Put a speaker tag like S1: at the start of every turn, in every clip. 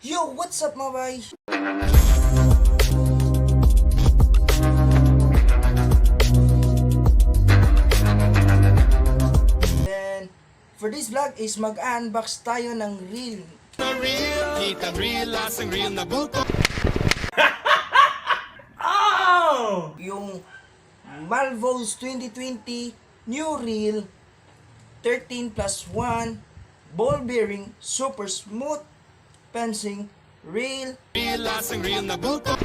S1: Yo, what's up mga bay? Then, for this vlog is mag-unbox tayo ng reel.
S2: Kitang real, lasang real na buto.
S1: Yung Malvo's 2020 new reel 13 plus 1 ball bearing super smooth fencing reel
S2: Real, lasang real na buto.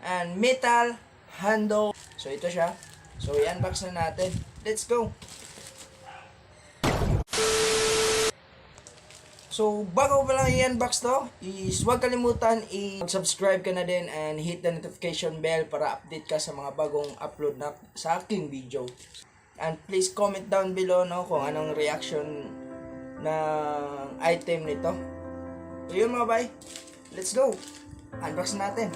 S1: and metal handle. So ito siya. So i-unbox na natin. Let's go. So bago pa lang i-unbox to, is huwag kalimutan i-subscribe ka na din and hit the notification bell para update ka sa mga bagong upload na sa aking video. And please comment down below kung anong reaction ng item nito. So yun mga bay, let's go. Unbox natin.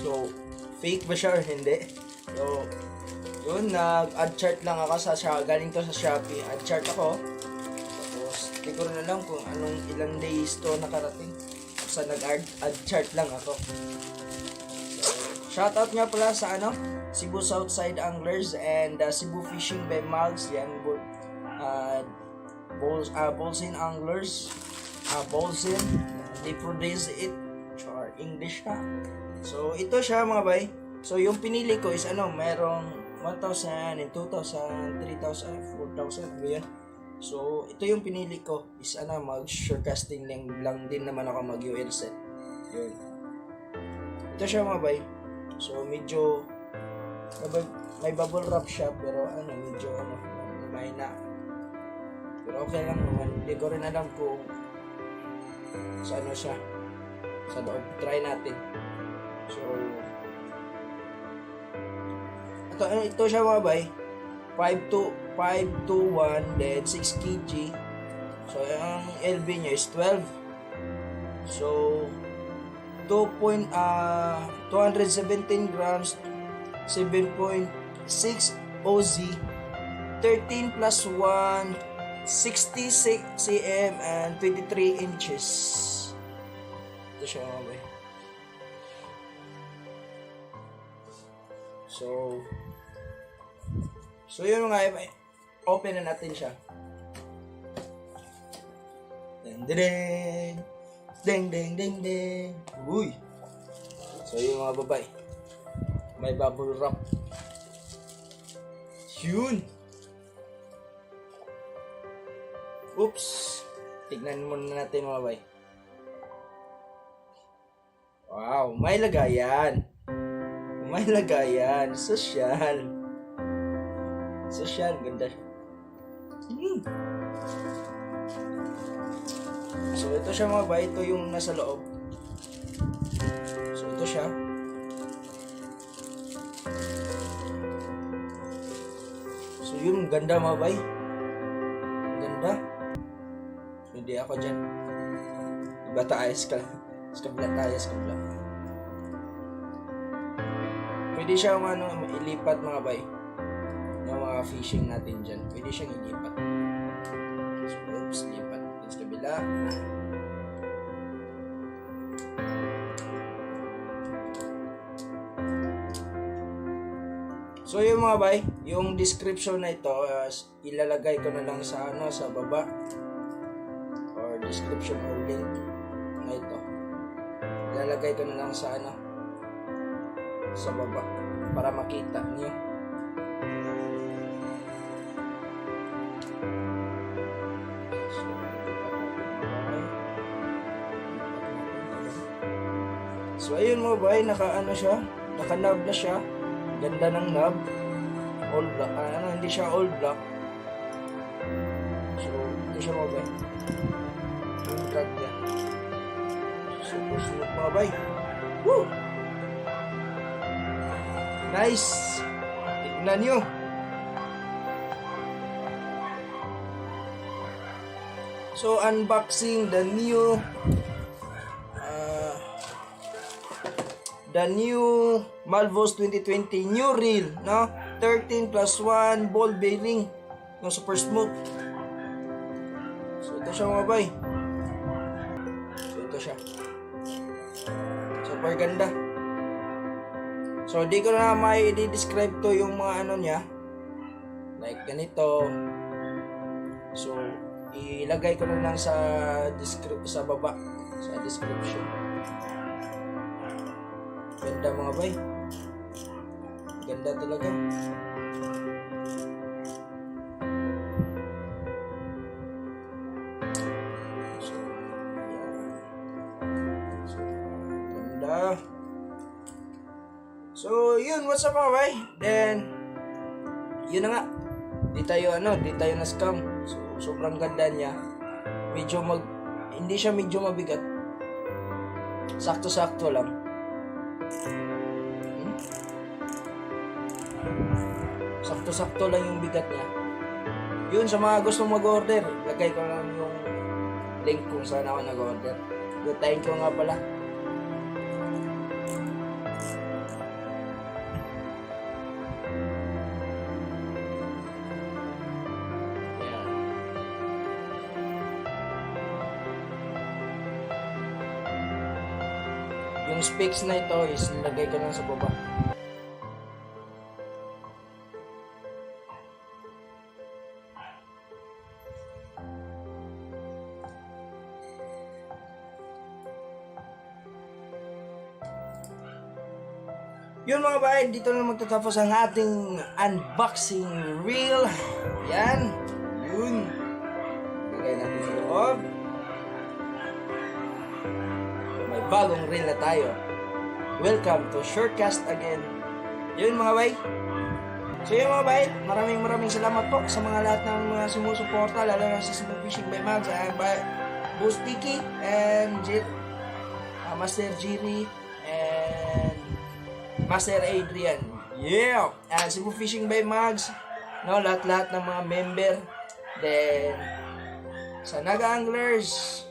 S1: So, fake ba siya or hindi? So, yun, nag-add chart lang ako galing to sa Shopee. Add chart ako. Tapos, hindi ko rin alam kung anong ilang days to nakarating. Basta nag-add chart lang ako. So, shoutout nga pala sa Cebu Southside Anglers and Cebu Fishing by Mags. Yan, Bolsin Anglers. Bolsin. They produce it. Char, English ka. So, ito siya mga bay. So, yung pinili ko is merong 1,000 and 2,000, 3,000, 4,000. Yan. So, ito yung pinili ko is mag-shore casting lang din naman ako mag-UL set. Yun. Ito siya mga bay. So, medyo may bubble wrap siya pero medyo may na. Pero okay lang naman. Hindi ko rin alam kung sa siya. Sa loob. Try natin. So, ito siya mga bay. 521 then 6 kg. So, ang LB niya is 12. So, 217 grams, 7.6 OZ, 13 plus 1, 66 cm and 23 inches. Ito siya mga bay. So yun mga bay. Open na natin siya. Ding ding ding ding ding ding. Uy. So yun mga babay. May bubble wrap. Yun. Oops. Tignan muna natin mga bay. Wow, may lagayan. May lagayan. Social. Social, ganda siya. So ito siya mga bay. Ito yung nasa loob. So ito siya. So yun, ganda mga bay. Ganda. Hindi ako dyan. Iba tayo sa kabila tayo sa kabila. Pwede siyang ilipat mga bay. Yung mga fishing natin dyan. Pwede siyang ilipat. So, oops, lipat. Sa kabila. So yung mga bay, yung description na ito, ilalagay ko na lang sa sa baba. Or description or link na ito. Ilalagay ko na lang sa sa baba para makita niyo. So ayun mo ba, siya, naka-knob na siya. Ganda ng knob. All black, hindi siya all black. So ito siya mo ba. Yung tag niya. Super smooth mga bay. Woo! Nice! Tignan nyo. So, unboxing the new Malvo's 2020 new reel, 13 plus 1 ball bearing. Yung super smooth. So ito siya mga bay. So ito siya. Super ganda. So di ko na may i-describe to yung mga ano niya. Like ganito. So ilagay ko na lang sa sa baba, sa description. Ganda mga bay. Ganda talaga. So, yan. So, ganda. So, yun. What's up mga bay? Then, yun na nga. Di tayo na-scam. So, sobrang ganda niya. Hindi siya medyo mabigat. Sakto-sakto lang. Sakto-sakto lang yung bigat niya. Yun, sa mga gusto mag-order, lagay ko lang yung link kung saan ako nag-order. Yo, thank you nga pala. Yan. Yung specs na ito is nilagay ko lang sa baba. Yun mga bahay, dito na magtatapos ang ating unboxing reel. Yan. Yun. Lagay natin sa loob. May bagong reel na tayo. Welcome to Shortcast again. Yun mga bay. So yun mga bay, maraming salamat po sa mga lahat ng mga sumusuporta, lalo na sa Smooth Fishing by Mags, Boss Tiki, and Master Jiri, and Master Adrian. Yeah! And Smooth Fishing by Mags, no, lahat-lahat ng mga member. Then, sa Naga Anglers.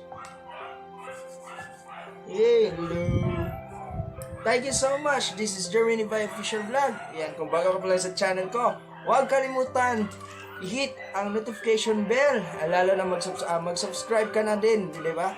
S1: Yeah, hello. Thank you so much. This is Jeremy by Official Vlog. Yan, kung bago ka pala sa channel ko, huwag kalimutan i-hit ang notification bell. Lalo na mag-subscribe ka na din, di ba?